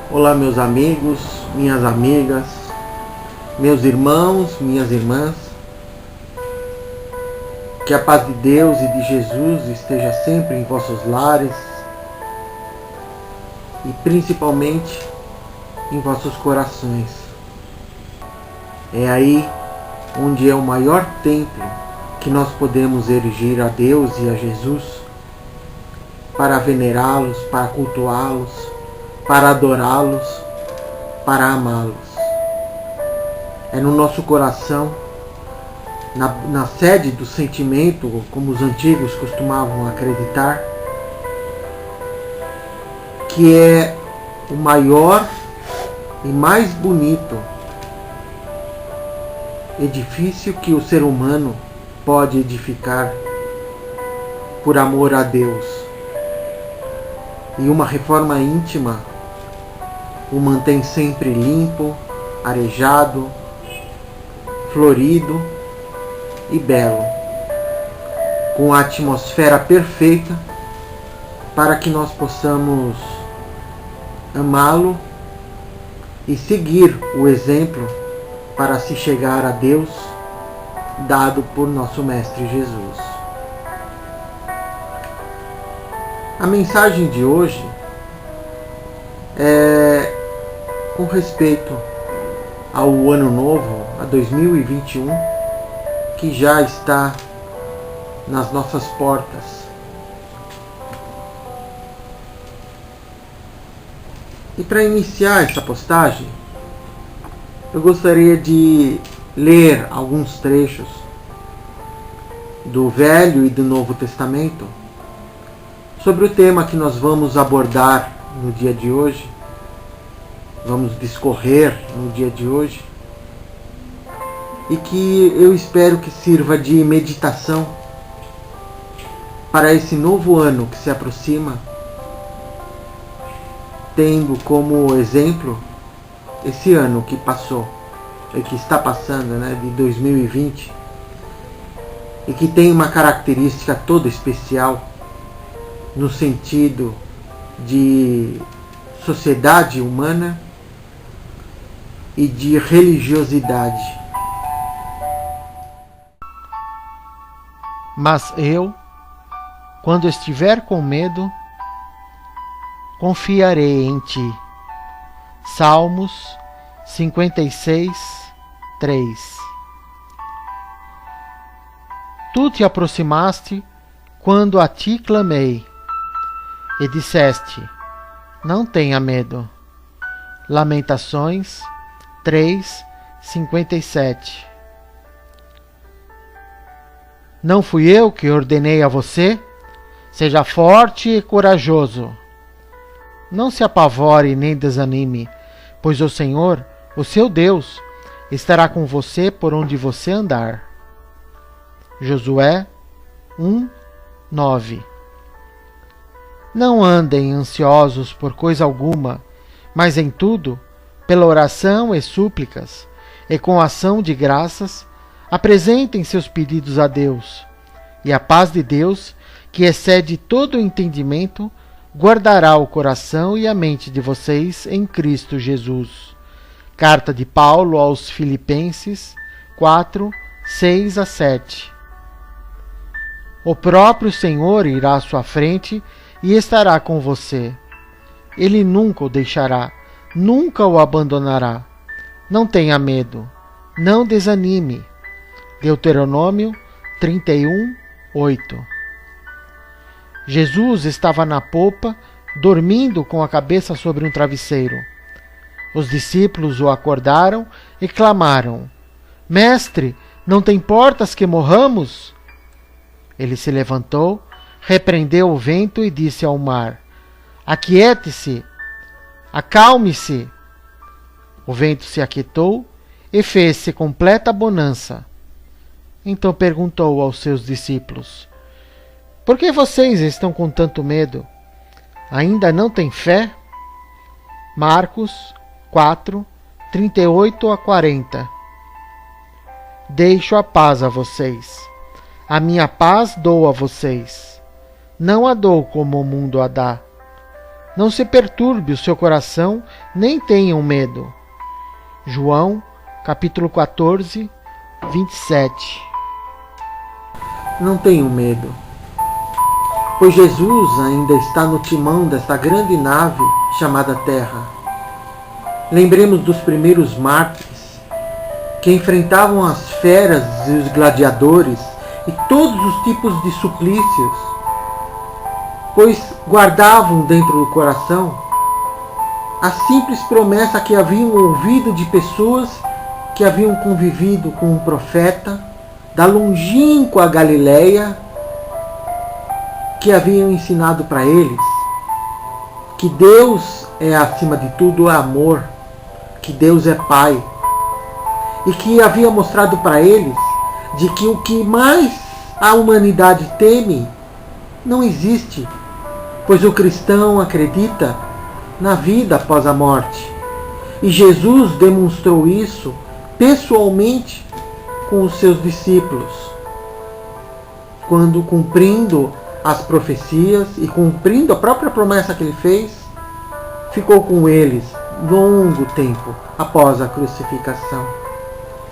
Olá, meus amigos, minhas amigas, meus irmãos, minhas irmãs. Que a paz de Deus e de Jesus esteja sempre em vossos lares e principalmente em vossos corações. É aí onde é o maior templo que nós podemos erigir a Deus e a Jesus para venerá-los, para cultuá-los, para adorá-los, para amá-los. É no nosso coração, na sede do sentimento, como os antigos costumavam acreditar, que é o maior e mais bonito edifício que o ser humano pode edificar por amor a Deus. E uma reforma íntima o mantém sempre limpo, arejado, florido e belo, com a atmosfera perfeita para que nós possamos amá-lo e seguir o exemplo para se chegar a Deus dado por nosso Mestre Jesus. A mensagem de hoje é com respeito ao ano novo, a 2021, que já está nas nossas portas. E para iniciar essa postagem, eu gostaria de ler alguns trechos do Velho e do Novo Testamento sobre o tema que nós vamos abordar no dia de hoje, vamos discorrer no dia de hoje, e que eu espero que sirva de meditação para esse novo ano que se aproxima, tendo como exemplo esse ano que passou e que está passando, de 2020, e que tem uma característica toda especial no sentido de sociedade humana e de religiosidade. Mas eu, quando estiver com medo, confiarei em ti. Salmos 56, 3. Tu te aproximaste quando a ti clamei, e disseste: não tenha medo. Lamentações 3, 57. Não fui eu que ordenei a você? Seja forte e corajoso. Não se apavore nem desanime, pois o Senhor, o seu Deus, estará com você por onde você andar. Josué 1, 9. Não andem ansiosos por coisa alguma, mas em tudo, pela oração e súplicas, e com ação de graças, apresentem seus pedidos a Deus, e a paz de Deus, que excede todo o entendimento, guardará o coração e a mente de vocês em Cristo Jesus. Carta de Paulo aos Filipenses 4, 6 a 7. O próprio Senhor irá à sua frente e estará com você. Ele nunca o deixará, nunca o abandonará. Não tenha medo, não desanime. Deuteronômio 31, 8. Jesus estava na popa, dormindo com a cabeça sobre um travesseiro. Os discípulos o acordaram e clamaram: Mestre, não te importas que morramos? Ele se levantou, repreendeu o vento e disse ao mar: Aquiete-se, acalme-se. O vento se aquietou e fez-se completa bonança. Então perguntou aos seus discípulos: Por que vocês estão com tanto medo? Ainda não têm fé? Marcos 4, 38 a 40. Deixo a paz a vocês. A minha paz dou a vocês. Não a dou como o mundo a dá. Não se perturbe o seu coração, nem tenham medo. João, capítulo 14, 27. Não tenham medo, pois Jesus ainda está no timão desta grande nave chamada Terra. Lembremos dos primeiros mártires, que enfrentavam as feras e os gladiadores e todos os tipos de suplícios, pois guardavam dentro do coração a simples promessa que haviam ouvido de pessoas que haviam convivido com um profeta da longínqua Galileia, que haviam ensinado para eles que Deus é acima de tudo amor, que Deus é Pai, e que havia mostrado para eles de que o que mais a humanidade teme não existe, pois o cristão acredita na vida após a morte. E Jesus demonstrou isso pessoalmente com os seus discípulos, quando, cumprindo as profecias e cumprindo a própria promessa que ele fez, ficou com eles longo tempo após a crucificação.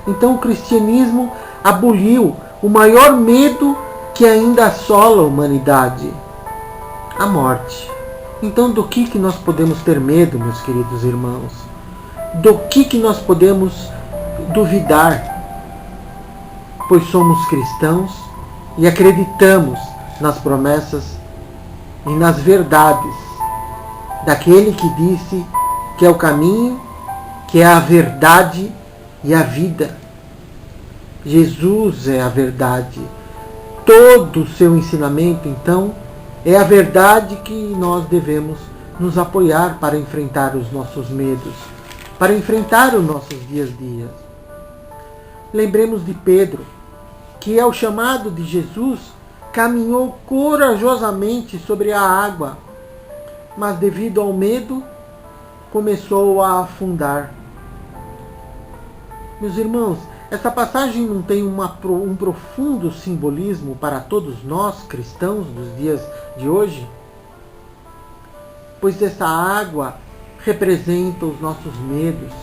Então o cristianismo aboliu o maior medo que ainda assola a humanidade, a morte. Então do que nós podemos ter medo, meus queridos irmãos? Do que nós podemos duvidar? Pois somos cristãos e acreditamos nas promessas e nas verdades daquele que disse que é o caminho, que é a verdade e a vida. Jesus é a verdade. Todo o seu ensinamento, então, é a verdade que nós devemos nos apoiar para enfrentar os nossos medos, para enfrentar os nossos dias. Lembremos de Pedro, que ao chamado de Jesus caminhou corajosamente sobre a água, mas devido ao medo começou a afundar. Meus irmãos, essa passagem não tem um profundo simbolismo para todos nós cristãos dos dias de hoje? Pois essa água representa os nossos medos,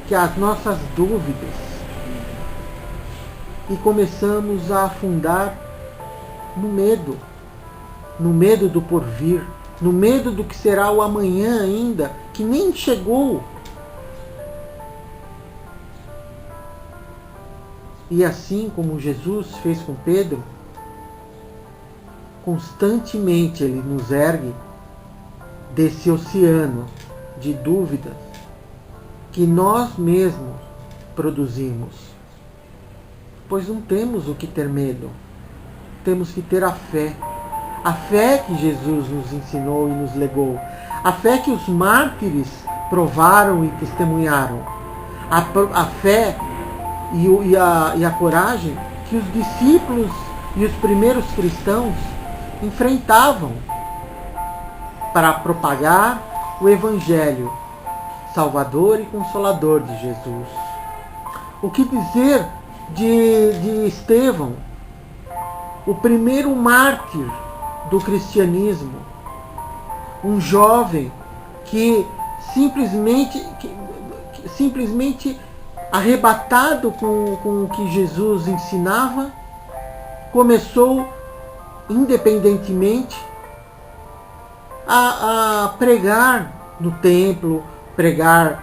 que as nossas dúvidas, e começamos a afundar no medo do porvir, no medo do que será o amanhã ainda, que nem chegou. E assim como Jesus fez com Pedro, constantemente ele nos ergue desse oceano de dúvidas que nós mesmos produzimos. Pois não temos o que ter medo, temos que ter a fé que Jesus nos ensinou e nos legou, a fé que os mártires provaram e testemunharam, a fé e a coragem que os discípulos e os primeiros cristãos enfrentavam para propagar o Evangelho salvador e consolador de Jesus. O que dizer de Estevão, o primeiro mártir do cristianismo, um jovem que simplesmente arrebatado com o que Jesus ensinava, começou independentemente a pregar no templo, pregar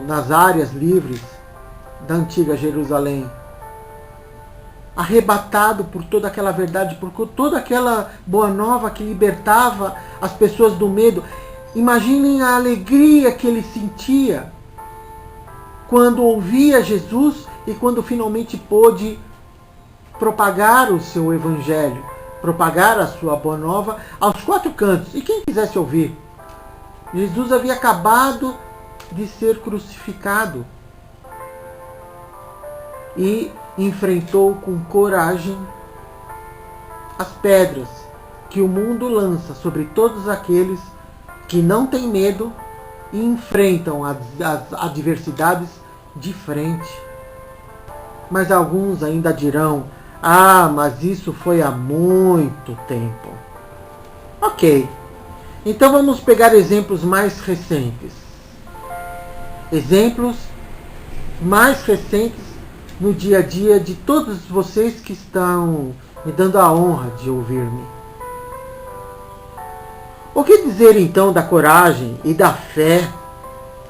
nas áreas livres da antiga Jerusalém, arrebatado por toda aquela verdade, por toda aquela boa nova que libertava as pessoas do medo. Imaginem a alegria que ele sentia quando ouvia Jesus e quando finalmente pôde propagar o seu evangelho, propagar a sua boa nova aos quatro cantos. E quem quisesse ouvir. Jesus havia acabado de ser crucificado e enfrentou com coragem as pedras que o mundo lança sobre todos aqueles que não têm medo e enfrentam as adversidades de frente. Mas alguns ainda dirão: ah, mas isso foi há muito tempo. Ok, Então vamos pegar exemplos mais recentes. Exemplos mais recentes no dia a dia de todos vocês que estão me dando a honra de ouvir-me. O que dizer então da coragem e da fé,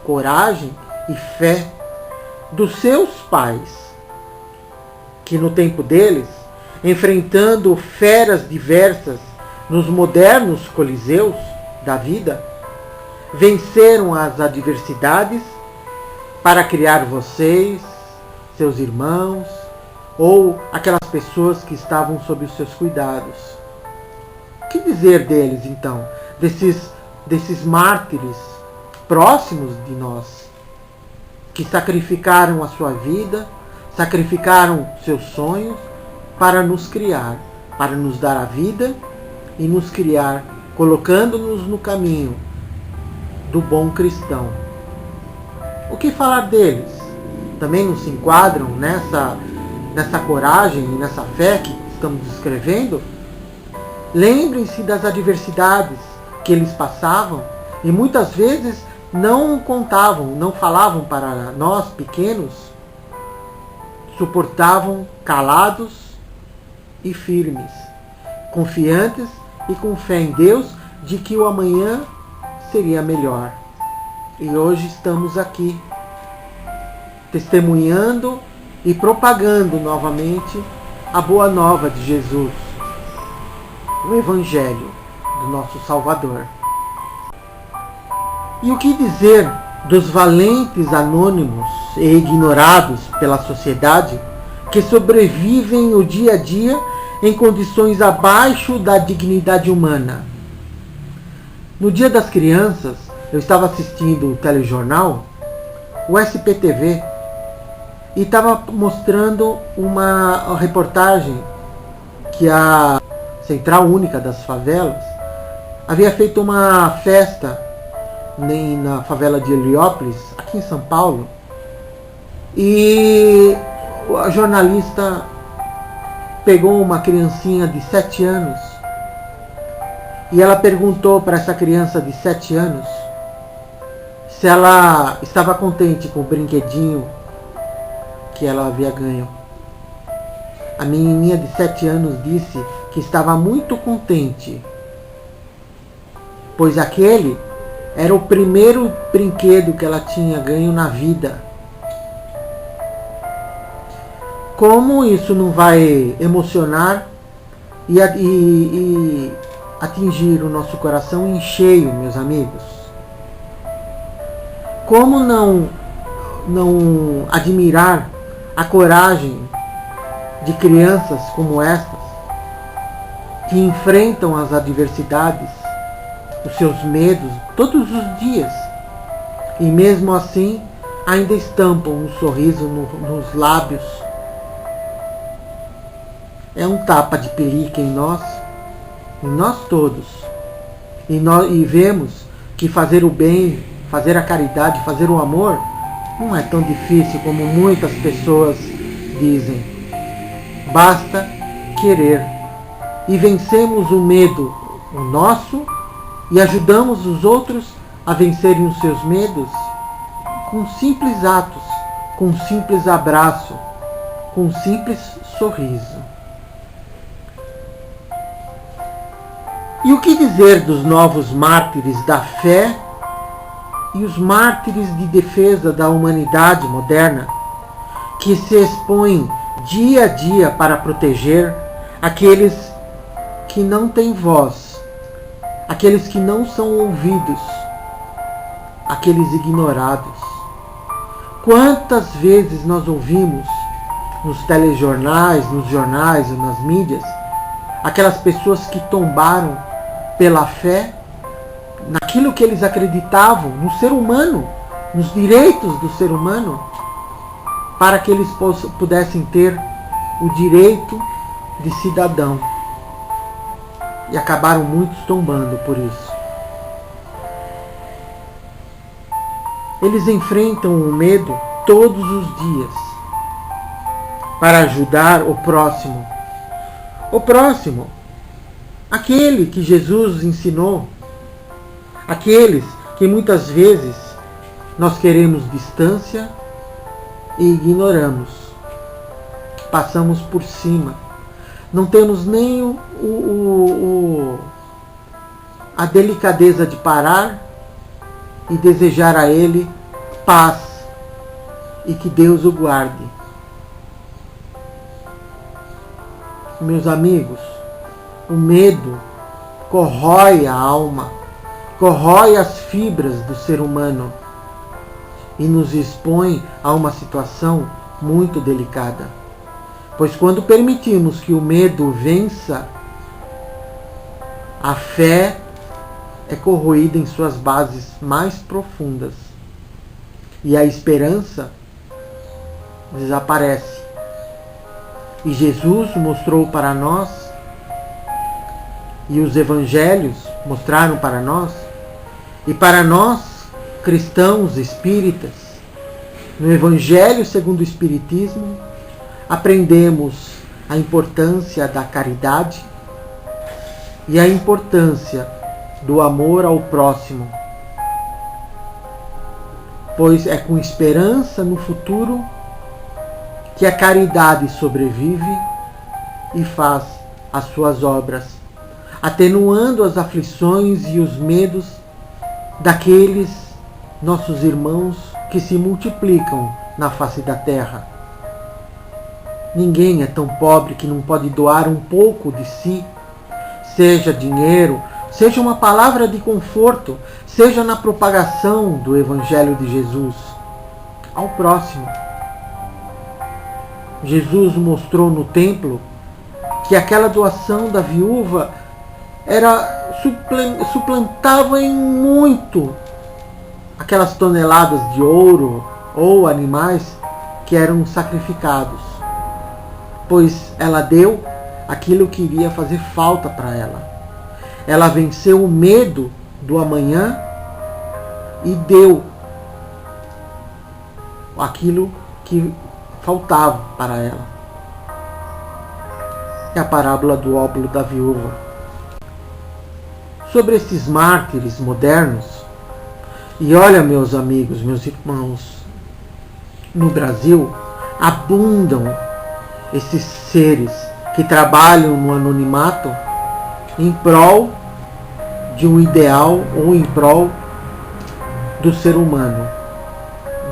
coragem e fé dos seus pais, que no tempo deles, enfrentando feras diversas nos modernos coliseus da vida, venceram as adversidades para criar vocês, seus irmãos, ou aquelas pessoas que estavam sob os seus cuidados. O que dizer deles então? Desses mártires próximos de nós, que sacrificaram a sua vida, sacrificaram seus sonhos para nos criar, para nos dar a vida e nos criar, colocando-nos no caminho do bom cristão. O que falar deles? Também não se enquadram nessa coragem e nessa fé que estamos descrevendo? Lembrem-se das adversidades que eles passavam e muitas vezes não contavam, não falavam para nós pequenos, suportavam calados e firmes, confiantes e com fé em Deus de que o amanhã seria melhor. E hoje estamos aqui, testemunhando e propagando novamente a boa nova de Jesus, o Evangelho do nosso Salvador. E o que dizer dos valentes anônimos e ignorados pela sociedade que sobrevivem o dia a dia em condições abaixo da dignidade humana? No Dia das Crianças, eu estava assistindo o telejornal, o SPTV, e estava mostrando uma reportagem que a Central Única das Favelas havia feito uma festa na favela de Heliópolis, aqui em São Paulo, e a jornalista pegou uma criancinha de 7 anos e ela perguntou para essa criança de 7 anos se ela estava contente com o brinquedinho que ela havia ganho. A menininha de 7 anos disse que estava muito contente, pois aquele era o primeiro brinquedo que ela tinha ganho na vida. Como isso não vai emocionar e atingir o nosso coração em cheio, meus amigos? Como não admirar a coragem de crianças como estas, que enfrentam as adversidades, os seus medos todos os dias, e mesmo assim ainda estampam um sorriso nos lábios. É um tapa de pelica em nós todos. E vemos que fazer o bem, fazer a caridade, fazer o amor não é tão difícil como muitas pessoas dizem. Basta querer. E vencemos o medo, o nosso, e ajudamos os outros a vencerem os seus medos com simples atos, com um simples abraço, com um simples sorriso. E o que dizer dos novos mártires da fé e os mártires de defesa da humanidade moderna, que se expõem dia a dia para proteger aqueles que não têm voz, aqueles que não são ouvidos, aqueles ignorados? Quantas vezes nós ouvimos nos telejornais, nos jornais e nas mídias, aquelas pessoas que tombaram pela fé naquilo que eles acreditavam, no ser humano, nos direitos do ser humano, para que eles pudessem ter o direito de cidadão. E acabaram muitos tombando por isso. Eles enfrentam o medo todos os dias para ajudar o próximo. O próximo, aquele que Jesus ensinou Aqueles que muitas vezes nós queremos distância e ignoramos. Passamos por cima. Não temos nem a delicadeza de parar e desejar a Ele paz e que Deus o guarde. Meus amigos, o medo corrói a alma, corrói as fibras do ser humano e nos expõe a uma situação muito delicada. Pois quando permitimos que o medo vença, a fé é corroída em suas bases mais profundas e a esperança desaparece. E Jesus mostrou para nós, e os evangelhos mostraram para nós, e para nós cristãos espíritas, no Evangelho segundo o Espiritismo, aprendemos a importância da caridade e a importância do amor ao próximo, pois é com esperança no futuro que a caridade sobrevive e faz as suas obras, atenuando as aflições e os medos daqueles nossos irmãos que se multiplicam na face da terra. Ninguém é tão pobre que não pode doar um pouco de si, seja dinheiro, seja uma palavra de conforto, seja na propagação do Evangelho de Jesus ao próximo. Jesus mostrou no templo que aquela doação da viúva suplantava em muito aquelas toneladas de ouro ou animais que eram sacrificados, pois ela deu aquilo que iria fazer falta para ela. Ela venceu o medo do amanhã e deu aquilo que faltava para ela. É a parábola do óbolo da viúva. Sobre esses mártires modernos, e olha, meus amigos, meus irmãos, no Brasil abundam esses seres que trabalham no anonimato em prol de um ideal ou em prol do ser humano,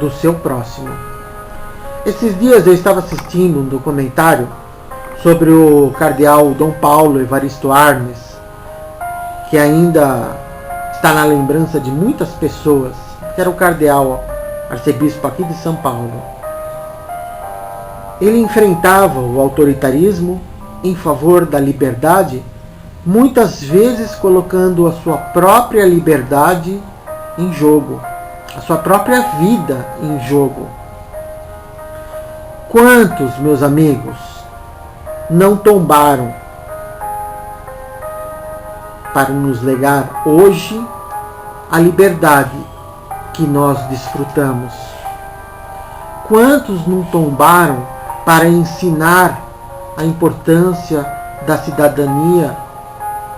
do seu próximo. Esses dias eu estava assistindo um documentário sobre o cardeal Dom Paulo Evaristo Arnes, que ainda está na lembrança de muitas pessoas, que era o cardeal arcebispo aqui de São Paulo. Ele enfrentava o autoritarismo em favor da liberdade, muitas vezes colocando a sua própria liberdade em jogo, a sua própria vida em jogo. Quantos, meus amigos, não tombaram para nos legar hoje a liberdade que nós desfrutamos? Quantos não tombaram para ensinar a importância da cidadania,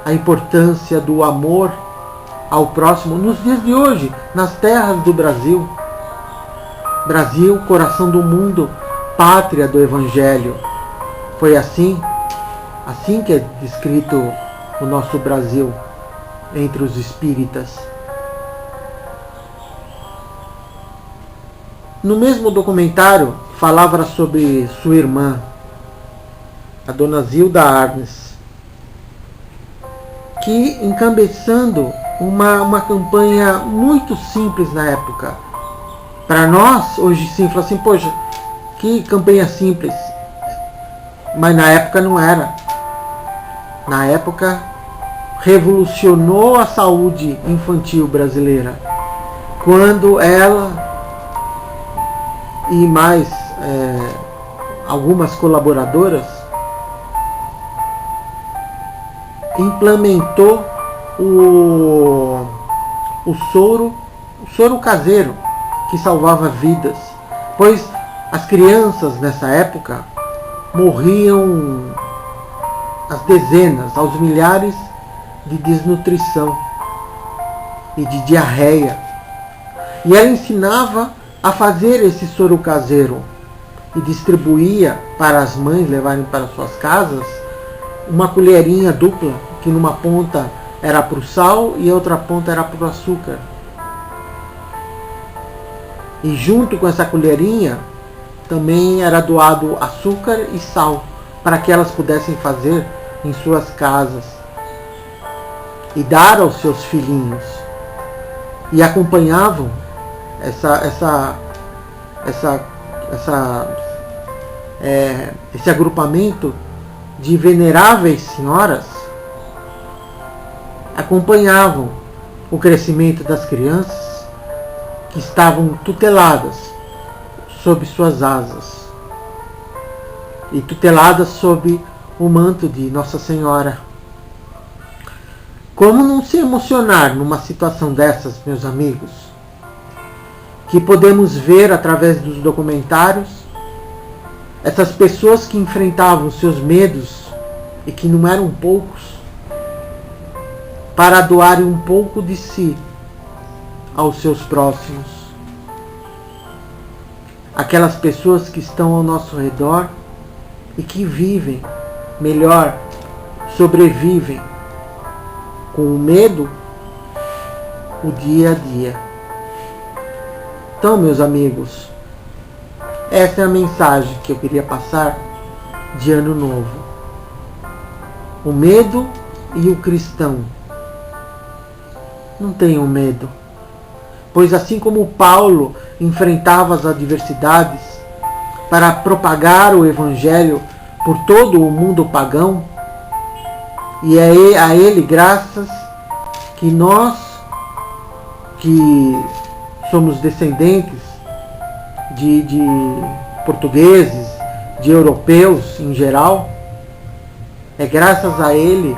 a importância do amor ao próximo nos dias de hoje, nas terras do Brasil? Brasil, coração do mundo, pátria do Evangelho. Foi assim que é descrito o nosso Brasil entre os espíritas. No mesmo documentário, falava sobre sua irmã, a dona Zilda Arnes, que encabeçando uma campanha muito simples na época. Para nós, hoje sim, fala assim, poxa, que campanha simples. Mas na época não era. Na época revolucionou a saúde infantil brasileira, quando ela e mais algumas colaboradoras implementou o soro caseiro que salvava vidas, pois as crianças nessa época morriam às dezenas, aos milhares de desnutrição. e de diarreia. E ela ensinava a fazer esse soro caseiro e distribuía para as mães levarem para suas casas uma colherinha dupla, que numa ponta era para o sal e a outra ponta era para o açúcar. E junto com essa colherinha também era doado açúcar e sal, para que elas pudessem fazer em suas casas e dar aos seus filhinhos. E acompanhavam esse agrupamento de veneráveis senhoras, acompanhavam o crescimento das crianças que estavam tuteladas sob suas asas e tuteladas sob o manto de Nossa Senhora. Como não se emocionar numa situação dessas, meus amigos? Que podemos ver através dos documentários essas pessoas que enfrentavam seus medos, e que não eram poucos, para doarem um pouco de si aos seus próximos. Aquelas pessoas que estão ao nosso redor e que vivem, melhor, sobrevivem com o medo o dia a dia. Então, meus amigos, essa é a mensagem que eu queria passar de Ano Novo. O medo e o cristão. Não tenham medo, pois assim como Paulo enfrentava as adversidades para propagar o Evangelho por todo o mundo pagão, e é a ele graças que nós, que somos descendentes de portugueses, de europeus em geral, é graças a ele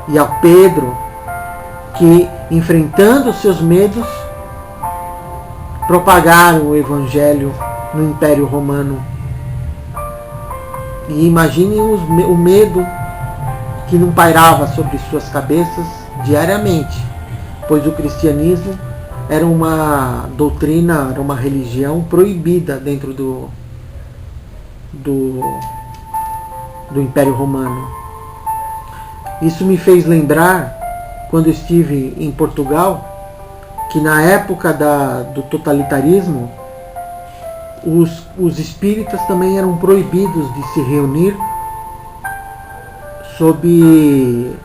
e ao Pedro que, enfrentando seus medos, propagaram o Evangelho no Império Romano. E imaginem o medo que não pairava sobre suas cabeças diariamente, pois o cristianismo era uma doutrina, era uma religião proibida dentro do Império Romano. Isso me fez lembrar, quando estive em Portugal, que na época do totalitarismo, os espíritas também eram proibidos de se reunir sob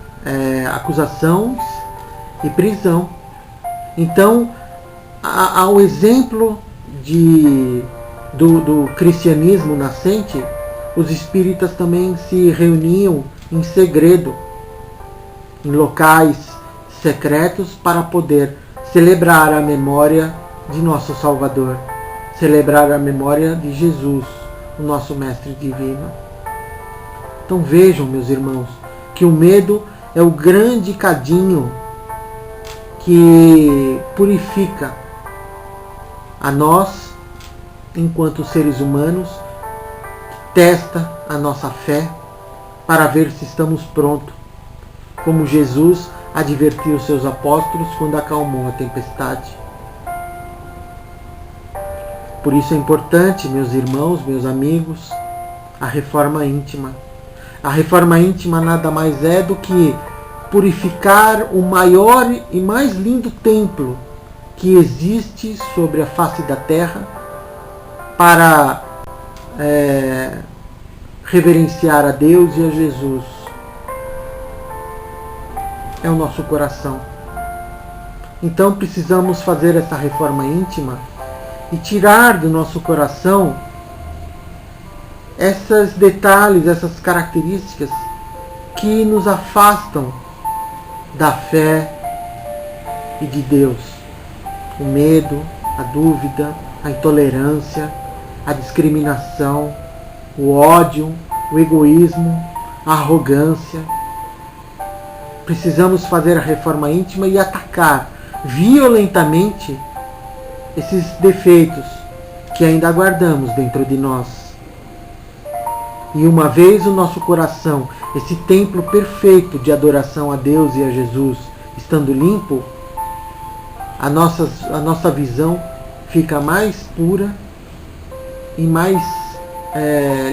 acusações e prisão. Então, ao exemplo do cristianismo nascente, os espíritas também se reuniam em segredo, em locais secretos, para poder celebrar a memória de nosso Salvador, celebrar a memória de Jesus, o nosso Mestre Divino. Então vejam, meus irmãos, que o medo é o grande cadinho que purifica a nós, enquanto seres humanos, testa a nossa fé para ver se estamos prontos, como Jesus advertiu os seus apóstolos quando acalmou a tempestade. Por isso é importante, meus irmãos, meus amigos, a reforma íntima. A reforma íntima nada mais é do que purificar o maior e mais lindo templo que existe sobre a face da terra, para reverenciar a Deus e a Jesus. É o nosso coração. Então precisamos fazer essa reforma íntima e tirar do nosso coração esses detalhes, essas características que nos afastam da fé e de Deus. O medo, a dúvida, a intolerância, a discriminação, o ódio, o egoísmo, a arrogância. Precisamos fazer a reforma íntima e atacar violentamente esses defeitos que ainda guardamos dentro de nós. E uma vez o nosso coração, esse templo perfeito de adoração a Deus e a Jesus, estando limpo, a nossa visão fica mais pura e mais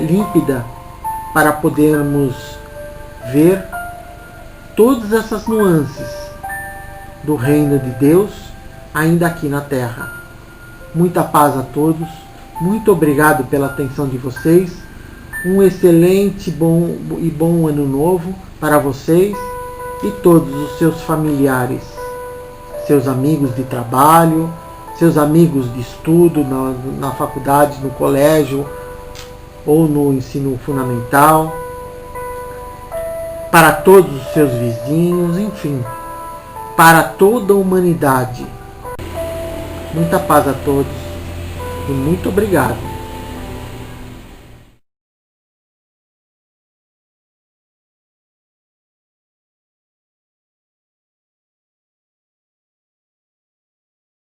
límpida para podermos ver todas essas nuances do reino de Deus ainda aqui na Terra. Muita paz a todos, muito obrigado pela atenção de vocês, um excelente e bom ano novo para vocês e todos os seus familiares, seus amigos de trabalho, seus amigos de estudo na faculdade, no colégio ou no ensino fundamental, para todos os seus vizinhos, enfim, para toda a humanidade. Muita paz a todos e muito obrigado.